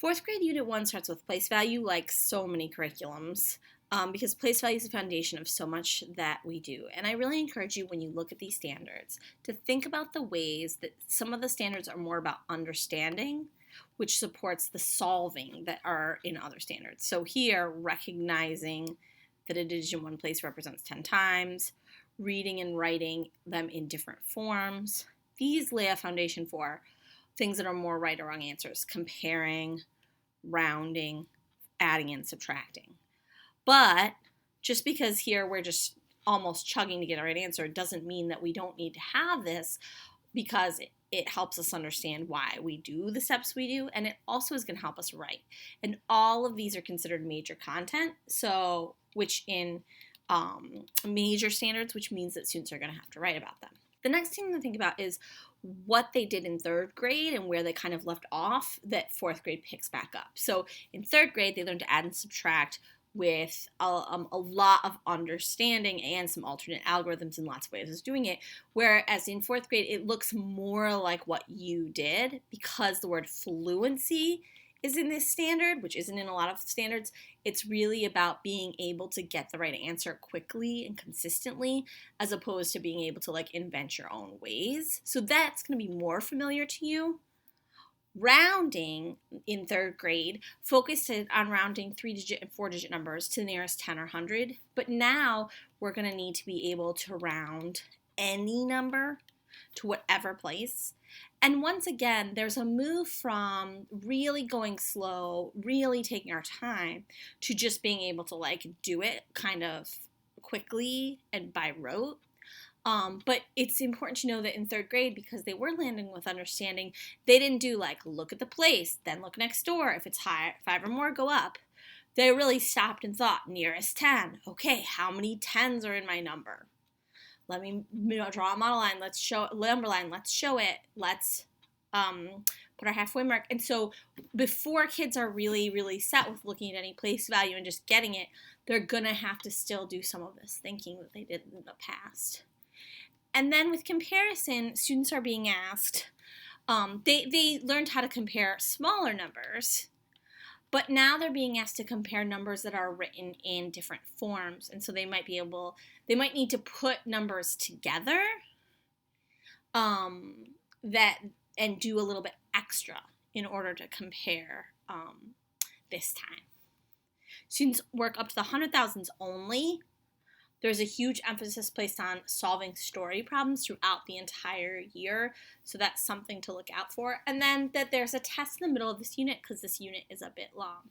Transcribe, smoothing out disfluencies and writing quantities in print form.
Fourth grade Unit 1 starts with place value, like so many curriculums, because place value is the foundation of so much that we do. And I really encourage you, when you look at these standards, to think about the ways that some of the standards are more about understanding, which supports the solving that are in other standards. So here, recognizing that a digit in one place represents 10 times, reading and writing them in different forms. These lay a foundation for things that are more right or wrong answers: comparing, rounding, adding, and subtracting. But just because here we're just almost chugging to get a right answer doesn't mean that we don't need to have this, because it helps us understand why we do the steps we do, and it also is going to help us write. And all of these are considered major content, so which in major standards, which means that students are going to have to write about them. The next thing to think about is what they did in third grade and where they kind of left off that fourth grade picks back up. So in third grade, they learned to add and subtract with a lot of understanding and some alternate algorithms and lots of ways of doing it. Whereas in fourth grade, it looks more like what you did, because the word fluency is in this standard, which isn't in a lot of standards. It's really about being able to get the right answer quickly and consistently, as opposed to being able to invent your own ways. So that's going to be more familiar to you. Rounding in third grade focused on rounding 3-digit and 4-digit numbers to the nearest 10 or 100. But now we're going to need to be able to round any number to whatever place. And once again, there's a move from really going slow, really taking our time, to just being able to do it kind of quickly and by rote. But it's important to know that in third grade, because they were landing with understanding, they didn't do look at the place, then look next door. If it's high, 5 or more, go up. They really stopped and thought, nearest 10. Okay, how many 10s are in my number? Let me draw a model line. Let's show number line. Let's show it. Let's put our halfway mark. And so before kids are really, really set with looking at any place value and just getting it, they're going to have to still do some of this thinking that they did in the past. And then with comparison, students are being asked, they learned how to compare smaller numbers, but now they're being asked to compare numbers that are written in different forms. And so they might need to put numbers together and do a little bit extra in order to compare this time. Students work up to the 100,000s only. There's a huge emphasis placed on solving story problems throughout the entire year, so that's something to look out for. And then that there's a test in the middle of this unit, because this unit is a bit long.